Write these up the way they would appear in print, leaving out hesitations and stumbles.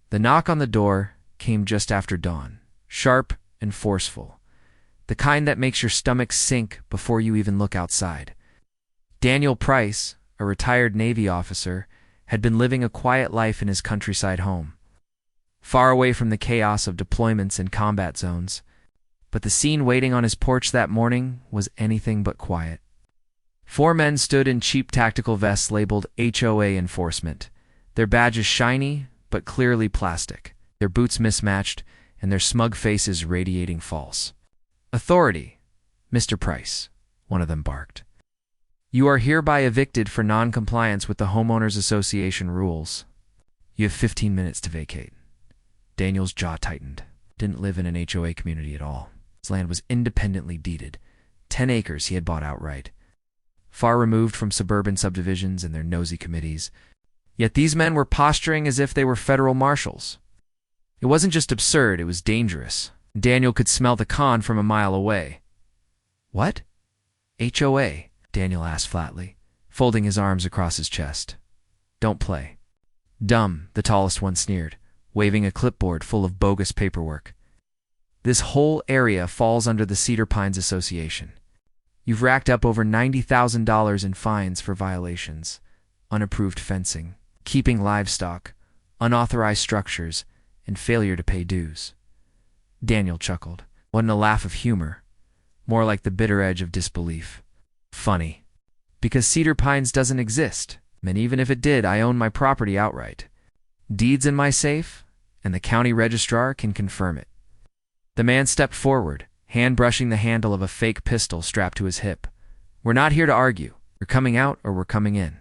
The knock on the door came just after dawn, sharp and forceful, the kind that makes your stomach sink before you even look outside. Daniel Price, a retired Navy officer, had been living a quiet life in his countryside home, far away from the chaos of deployments and combat zones. But the scene waiting on his porch that morning was anything but quiet. 4 men stood in cheap tactical vests labeled HOA enforcement, their badges shiny but clearly plastic, their boots mismatched, and their smug faces radiating false. "Authority, Mr. Price," one of them barked. "You are hereby evicted for non-compliance with the Homeowners Association rules. You have 15 minutes to vacate." Daniel's jaw tightened. Didn't live in an HOA community at all. His land was independently deeded. 10 acres he had bought outright, far removed from suburban subdivisions and their nosy committees. Yet these men were posturing as if they were federal marshals. It wasn't just absurd, it was dangerous. Daniel could smell the con from a mile away. "What? HOA?" Daniel asked flatly, folding his arms across his chest. "Don't play." "Dumb," the tallest one sneered, waving a clipboard full of bogus paperwork. "This whole area falls under the Cedar Pines Association. You've racked up over $90,000 in fines for violations, unapproved fencing, keeping livestock, unauthorized structures, and failure to pay dues." Daniel chuckled. Wasn't a laugh of humor, more like the bitter edge of disbelief. "Funny. Because Cedar Pines doesn't exist, and even if it did, I own my property outright. Deeds in my safe, and the county registrar can confirm it." The man stepped forward, hand brushing the handle of a fake pistol strapped to his hip. "We're not here to argue. We're coming out or we're coming in."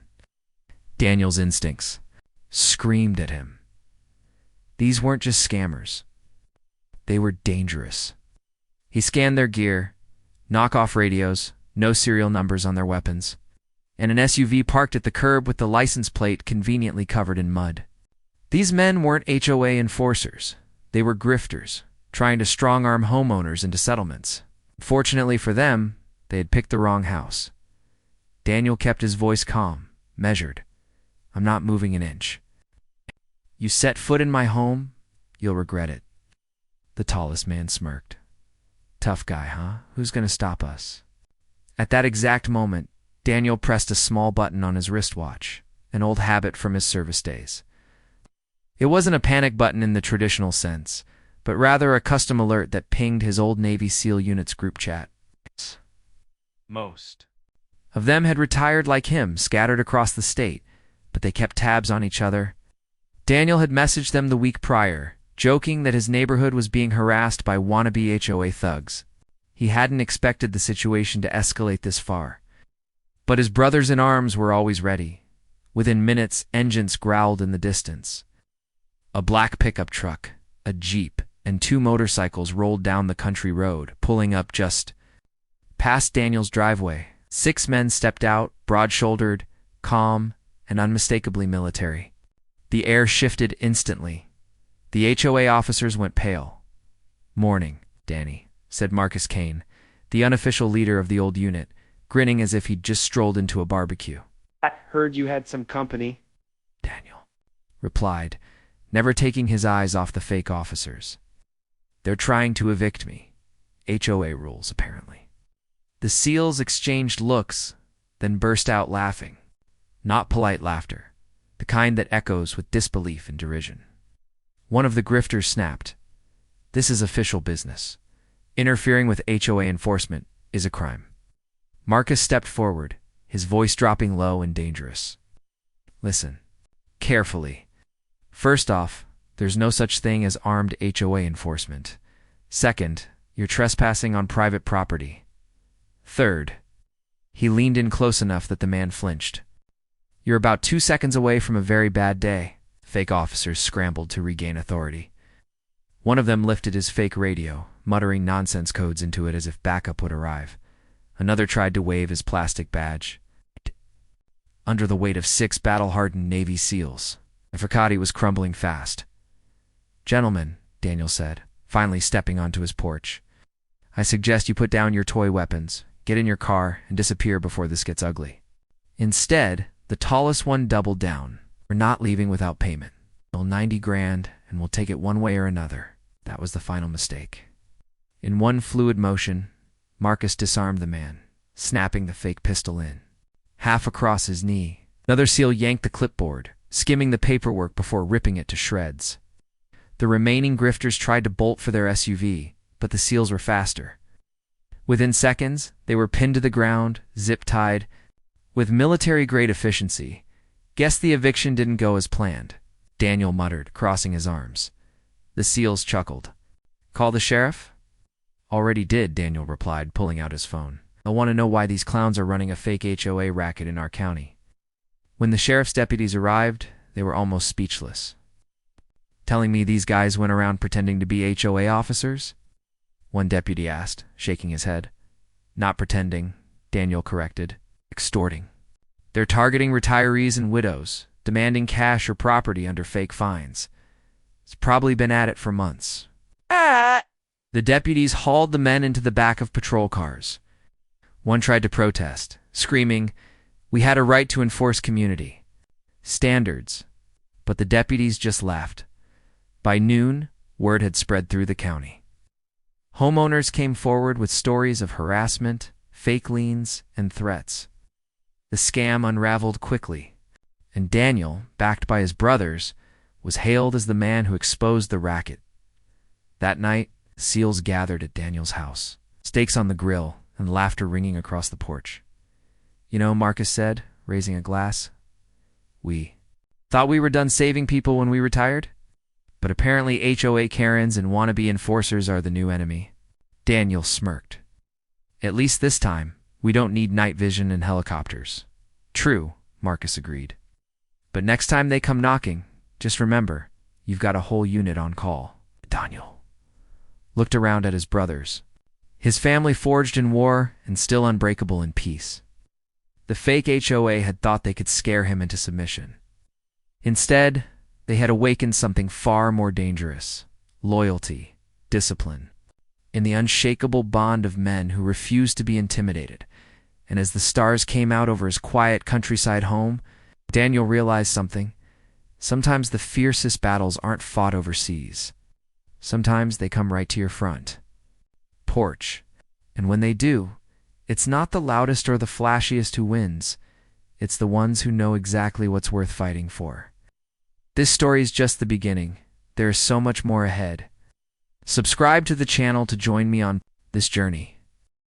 Daniel's instincts screamed at him. These weren't just scammers. They were dangerous. He scanned their gear, knock-off radios, no serial numbers on their weapons, and an SUV parked at the curb with the license plate conveniently covered in mud. These men weren't HOA enforcers. They were grifters, trying to strong-arm homeowners into settlements. Fortunately for them, they had picked the wrong house. Daniel kept his voice calm, measured. "I'm not moving an inch. You set foot in my home, you'll regret it." The tallest man smirked. "Tough guy, huh? Who's going to stop us?" At that exact moment, Daniel pressed a small button on his wristwatch, an old habit from his service days. It wasn't a panic button in the traditional sense, but rather a custom alert that pinged his old Navy SEAL unit's group chat. Most of them had retired like him, scattered across the state, but they kept tabs on each other. Daniel had messaged them the week prior, joking that his neighborhood was being harassed by wannabe HOA thugs. He hadn't expected the situation to escalate this far. But his brothers in arms were always ready. Within minutes, engines growled in the distance. A black pickup truck, a Jeep, and 2 motorcycles rolled down the country road, pulling up just past Daniel's driveway. 6 men stepped out, broad-shouldered, calm, and unmistakably military. The air shifted instantly. The HOA officers went pale. "Morning, Danny," said Marcus Kane, the unofficial leader of the old unit, grinning as if he'd just strolled into a barbecue. "I heard you had some company," Daniel replied, never taking his eyes off the fake officers. "They're trying to evict me. HOA rules, apparently." The SEALs exchanged looks, then burst out laughing. Not polite laughter, the kind that echoes with disbelief and derision. One of the grifters snapped, "This is official business. Interfering with HOA enforcement is a crime." Marcus stepped forward, his voice dropping low and dangerous. "Listen, carefully. First off, there's no such thing as armed HOA enforcement. Second, you're trespassing on private property. Third," he leaned in close enough that the man flinched, "you're about 2 seconds away from a very bad day." Fake officers scrambled to regain authority. One of them lifted his fake radio, muttering nonsense codes into it as if backup would arrive. Another tried to wave his plastic badge, under the weight of 6 battle-hardened Navy SEALs. The fricati was crumbling fast. "Gentlemen," Daniel said, finally stepping onto his porch, "I suggest you put down your toy weapons, get in your car, and disappear before this gets ugly." Instead, the tallest one doubled down. "We're not leaving without payment. $90 grand and we'll take it one way or another. That was the final mistake. In one fluid motion, Marcus disarmed the man, snapping the fake pistol in. Half across his knee, another SEAL yanked the clipboard, skimming the paperwork before ripping it to shreds. The remaining grifters tried to bolt for their SUV, but the SEALs were faster. Within seconds, they were pinned to the ground, zip-tied, with military-grade efficiency. Guess the eviction didn't go as planned, Daniel muttered, crossing his arms. The SEALs chuckled. Call the sheriff? Already did, Daniel replied, pulling out his phone. I want to know why these clowns are running a fake HOA racket in our county. When the sheriff's deputies arrived, they were almost speechless. Telling me these guys went around pretending to be HOA officers? One deputy asked, shaking his head. Not pretending, Daniel corrected. Extorting. They're targeting retirees and widows, demanding cash or property under fake fines. It's probably been at it for months. The deputies hauled the men into the back of patrol cars. One tried to protest, screaming, "We had a right to enforce community standards," but the deputies just laughed. By noon, word had spread through the county. Homeowners came forward with stories of harassment, fake liens, and threats. The scam unraveled quickly, and Daniel, backed by his brothers, was hailed as the man who exposed the racket. That night, SEALs gathered at Daniel's house, steaks on the grill and laughter ringing across the porch. You know, Marcus said, raising a glass, we thought we were done saving people when we retired? But apparently HOA Karens and wannabe enforcers are the new enemy. Daniel smirked. At least this time, we don't need night vision and helicopters. True, Marcus agreed. But next time they come knocking, just remember, you've got a whole unit on call. Daniel looked around at his brothers. His family forged in war and still unbreakable in peace. The fake HOA had thought they could scare him into submission. Instead, they had awakened something far more dangerous: loyalty, discipline, in the unshakable bond of men who refused to be intimidated. And as the stars came out over his quiet countryside home, Daniel realized something. Sometimes the fiercest battles aren't fought overseas. Sometimes they come right to your front porch. And when they do, it's not the loudest or the flashiest who wins. It's the ones who know exactly what's worth fighting for. This story is just the beginning. There is so much more ahead. Subscribe to the channel to join me on this journey.